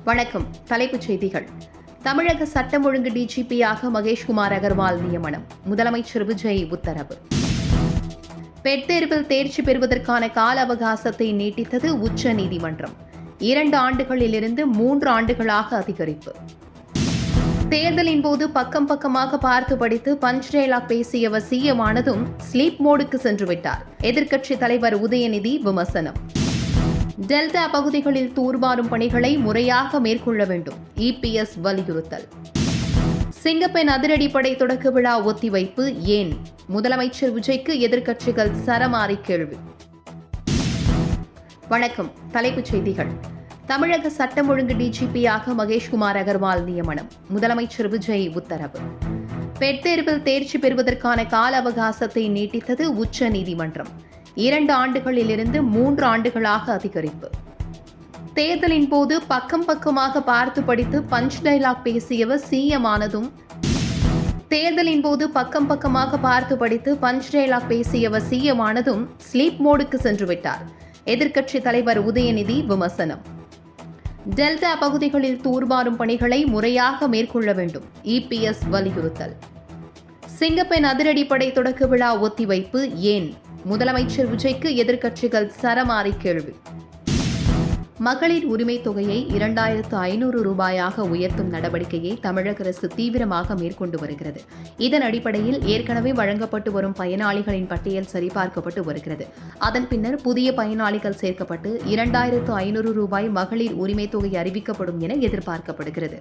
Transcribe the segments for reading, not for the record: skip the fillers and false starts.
வணக்கம். தலைப்புச் செய்திகள். தமிழக சட்டம் ஒழுங்கு டிஜிபியாக மகேஷ்குமார் அகர்வால் நியமனம். முதலமைச்சர் விஜய் உத்தரவு. பெட் தேர்வில் தேர்ச்சி பெறுவதற்கான கால அவகாசத்தை நீட்டித்தது உச்சநீதிமன்றம். 2 ஆண்டுகளிலிருந்து 3 ஆண்டுகளாக அதிகரிப்பு. தேர்தலின் போது பக்கம் பக்கமாக பார்த்து படித்து பஞ்ச் டயலாக் பேசியவர் சிஎம் ஆனதும் ஸ்லீப் மோடுக்கு சென்றுவிட்டார். எதிர்க்கட்சித் தலைவர் உதயநிதி விமர்சனம். டெல்டா பகுதிகளில் தூர்வாரும் பணிகளை முறையாக மேற்கொள்ள வேண்டும். இபிஎஸ் வலியுறுத்தல். சிங்கப்பெண் அதிரடிப்படை தொடக்க விழா ஒத்திவைப்பு ஏன்? முதலமைச்சர் விஜய்க்கு எதிர்க்கட்சிகள் சரமாரி கேள்வி. வணக்கம். தலைப்புச் செய்திகள். தமிழக சட்டம் ஒழுங்கு டிஜிபியாக மகேஷ்குமார் அகர்வால் நியமனம். முதலமைச்சர் விஜய் உத்தரவு. பெட் தேர்வில் தேர்ச்சி பெறுவதற்கான கால அவகாசத்தை நீட்டித்தது உச்சநீதிமன்றம். 2 ஆண்டுகளிலிருந்து 3 ஆண்டுகளாக அதிகரிப்பு. தேர்தலின் போது பக்கம் பக்கமாக பார்த்து படித்து பஞ்ச் டயலாக் பேசியவர் சிஎம் ஆனதும் ஸ்லீப் மோடுக்கு சென்றுவிட்டார். எதிர்க்கட்சித் தலைவர் உதயநிதி விமர்சனம். டெல்டா பகுதிகளில் தூர்வாரும் பணிகளை முறையாக மேற்கொள்ள வேண்டும். இபிஎஸ் வலியுறுத்தல். சிங்கப்பெண் அதிரடிப்படை தொடக்க விழா ஒத்திவைப்பு ஏன்? முதலமைச்சர் விஜய்க்கு எதிர்க்கட்சிகள் சரமாரி கேள்வி. மகளிர் உரிமைத் தொகையை 2500 ரூபாயாக உயர்த்தும் நடவடிக்கையை தமிழக அரசு தீவிரமாக மேற்கொண்டு வருகிறது. இதன் அடிப்படையில் ஏற்கனவே வழங்கப்பட்டு வரும் பயனாளிகளின் பட்டியல் சரிபார்க்கப்பட்டு வருகிறது. அதன் பின்னர் புதிய பயனாளிகள் சேர்க்கப்பட்டு 2500 ரூபாய் மகளிர் உரிமைத் தொகை அறிவிக்கப்படும் என எதிர்பார்க்கப்படுகிறது.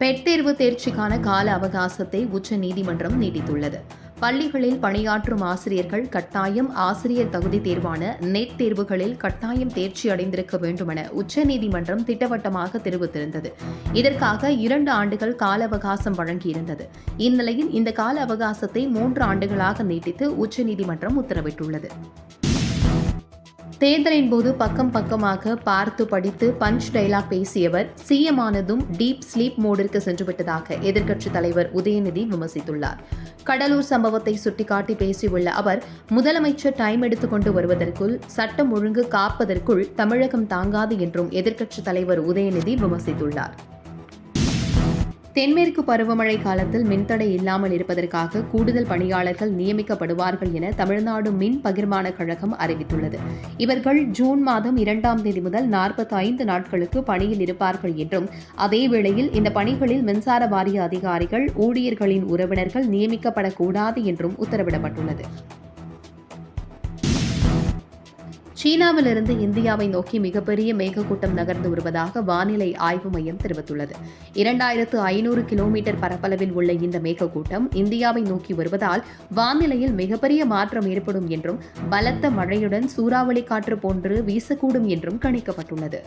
பெட் தேர்வு தேர்ச்சிக்கான கால அவகாசத்தை உச்சநீதிமன்றம் நீட்டித்துள்ளது. பள்ளிகளில் பணியாற்றும் ஆசிரியர்கள் கட்டாயம் ஆசிரியர் தகுதி தேர்வான நெட் தேர்வுகளில் கட்டாயம் தேர்ச்சி அடைந்திருக்க வேண்டுமென உச்சநீதிமன்றம் திட்டவட்டமாக தெரிவித்திருந்தது. இதற்காக 2 ஆண்டுகள் கால அவகாசம் வழங்கியிருந்தது. இந்நிலையில் இந்த கால அவகாசத்தை 3 ஆண்டுகளாக நீட்டித்து உச்சநீதிமன்றம் உத்தரவிட்டுள்ளது. தேர்தலின் போது பக்கம் பக்கமாக பார்த்து படித்து பஞ்ச் டயலாக் பேசியவர் சிஎம் ஆனதும் டீப் ஸ்லீப் மோடிற்கு சென்றுவிட்டதாக எதிர்க்கட்சித் தலைவர் உதயநிதி விமர்சித்துள்ளார். கடலூர் சம்பவத்தை சுட்டிக்காட்டி பேசியுள்ள அவர், முதலமைச்சர் டைம் எடுத்துக்கொண்டு வருவதற்குள் சட்டம் ஒழுங்கு காப்பதற்குள் தமிழகம் தாங்காது என்றும் எதிர்க்கட்சித் தலைவர் உதயநிதி விமர்சித்துள்ளார். தென்மேற்கு பருவமழை காலத்தில் மின்தடை இல்லாமல் இருப்பதற்காக கூடுதல் பணியாளர்கள் நியமிக்கப்படுவார்கள் என தமிழ்நாடு மின் பகிர்மான கழகம் அறிவித்துள்ளது. இவர்கள் ஜூன் மாதம் 2ஆம் தேதி முதல் 45 நாட்களுக்கு பணியில் இருப்பார்கள் என்றும், அதேவேளையில் இந்த பணிகளில் மின்சார வாரிய அதிகாரிகள், ஊழியர்களின் உறவினர்கள் நியமிக்கப்படக்கூடாது என்றும் உத்தரவிடப்பட்டுள்ளது. சீனாவிலிருந்து இந்தியாவை நோக்கி மிகப்பெரிய மேகக்கூட்டம் நகர்ந்து வருவதாக வானிலை ஆய்வு மையம் தெரிவித்துள்ளது. 2500 கிலோமீட்டர் பரப்பளவில் உள்ள இந்த மேகக்கூட்டம் இந்தியாவை நோக்கி வருவதால் வானிலையில் மிகப்பெரிய மாற்றம் ஏற்படும் என்றும், பலத்த மழையுடன் சூறாவளி காற்று போன்று வீசக்கூடும் என்றும் கணிக்கப்பட்டுள்ளது.